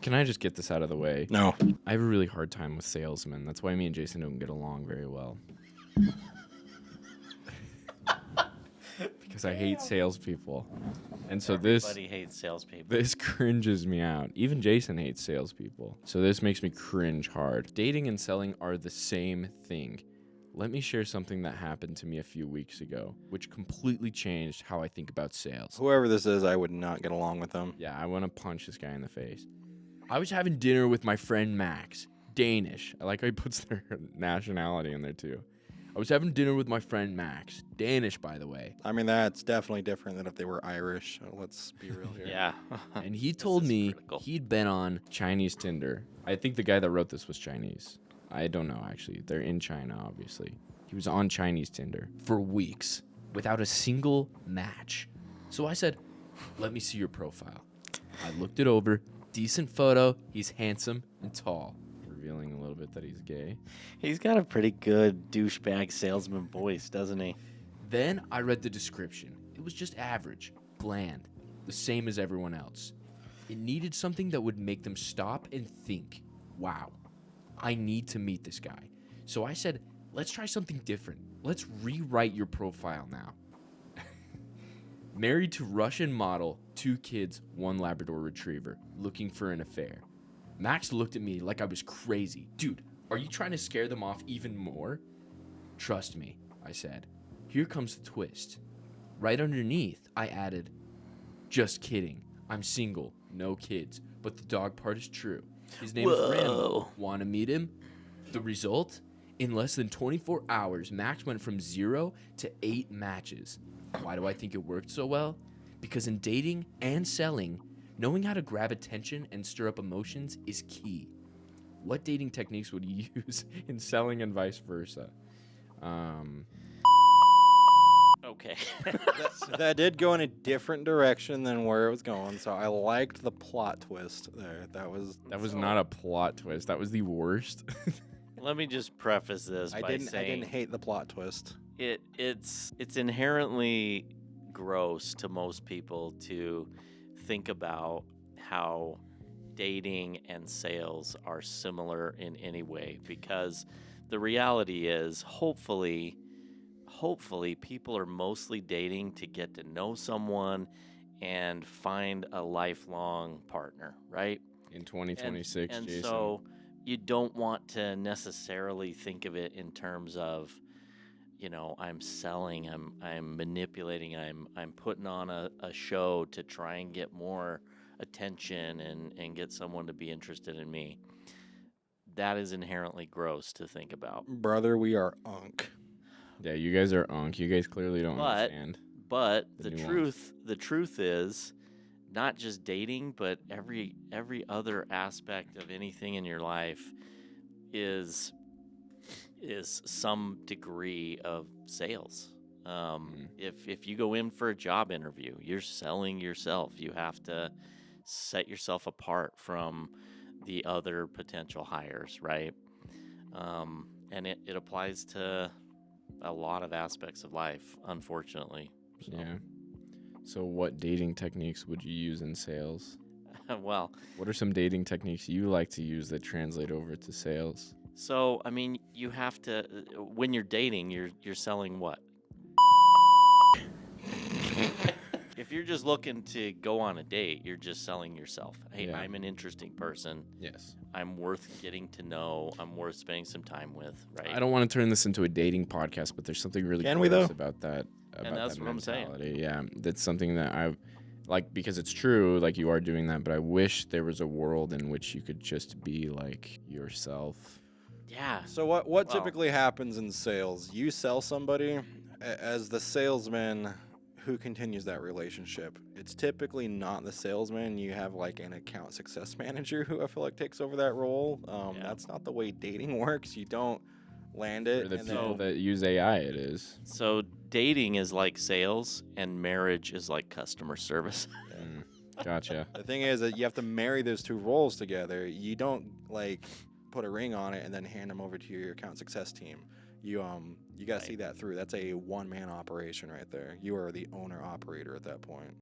Can I just get this out of the way? No. I have a really hard time with salesmen. That's why me and Jason don't get along very well. Because I hate salespeople. And so Everybody hates salespeople. this cringes me out. Even Jason hates salespeople. So this makes me cringe hard. Dating and selling are the same thing. Let me share something that happened to me a few weeks ago, which completely changed how I think about sales. Whoever this is, I would not get along with them. Yeah, I want to punch this guy in the face. I was having dinner with my friend Max, Danish. I like how he puts their nationality in there too. I was having dinner with my friend Max, Danish, by the way. I mean, that's definitely different than if they were Irish. Let's be real here. Yeah. And he told is me critical. he'd been on Chinese Tinder. I think the guy that wrote this was Chinese. I don't know, actually. They're in China, obviously. He was on Chinese Tinder for weeks without a single match. So I said, let me see your profile. I looked it over. Decent photo. He's handsome and tall. Revealing a little bit that he's gay. He's got a pretty good douchebag salesman voice, doesn't he? Then I read the description. It was just average, bland, the same as everyone else. It needed something that would make them stop and think, wow, I need to meet this guy. So I said, let's try something different. Let's rewrite your profile now. Married to Russian model, 2 kids, 1 Labrador Retriever, looking for an affair. Max looked at me like I was crazy. Dude, are you trying to scare them off even more? Trust me, I said. Here comes the twist. Right underneath, I added, just kidding. I'm single, no kids, but the dog part is true. His name is Randall. Want to meet him? The result? In less than 24 hours, Max went from 0 to 8 matches. Why do I think it worked so well? Because in dating and selling, knowing how to grab attention and stir up emotions is key. What dating techniques would you use in selling and vice versa? Okay. That did go in a different direction than where it was going, so I liked the plot twist there. That was Not a plot twist. That was the worst. Let me just preface this I by didn't saying hate the plot twist. it's inherently gross to most people to think about how dating and sales are similar in any way, because the reality is hopefully people are mostly dating to get to know someone and find a lifelong partner, right? In 2026, and Jason. so you don't want to necessarily think of it in terms of, I'm selling, I'm manipulating, I'm putting on a show to try and get more attention and get someone to be interested in me. That is inherently gross to think about. Brother, we are unk. Yeah, you guys are unk. You guys clearly don't understand. But The the nuance. truth is, not just dating, but every other aspect of anything in your life is some degree of sales. If you go in for a job interview, you're selling yourself. You have to set yourself apart from the other potential hires, right? And it applies to a lot of aspects of life, unfortunately. So. Yeah. So what dating techniques would you use in sales? Well, What are some dating techniques you like to use that translate over to sales? so I mean, you have to when you're dating, you're selling what? If you're just looking to go on a date, you're just selling yourself. Hey, Yeah. I'm an interesting person. Yes. I'm worth getting to know. I'm worth spending some time with, right? I don't want to turn this into a dating podcast, but there's something really Can we, gross though? about that. About that's that what I'm saying. mentality. Yeah, that's something that I like, because it's true. Like, you are doing that, but I wish there was a world in which you could just be like yourself. Yeah. So what Well- typically happens in sales? You sell somebody as the salesman who continues that relationship. It's typically not the salesman. You have like an account success manager who I feel like takes over that role. Yeah. That's not the way dating works. You don't land it. For the and people then, that use AI, it is. So dating is like sales, and marriage is like customer service. Gotcha. the thing is that you have to marry those two roles together. You don't like put a ring on it and then hand them over to your account success team. You got to see that through. That's a one-man operation right there. You are the owner operator at that point.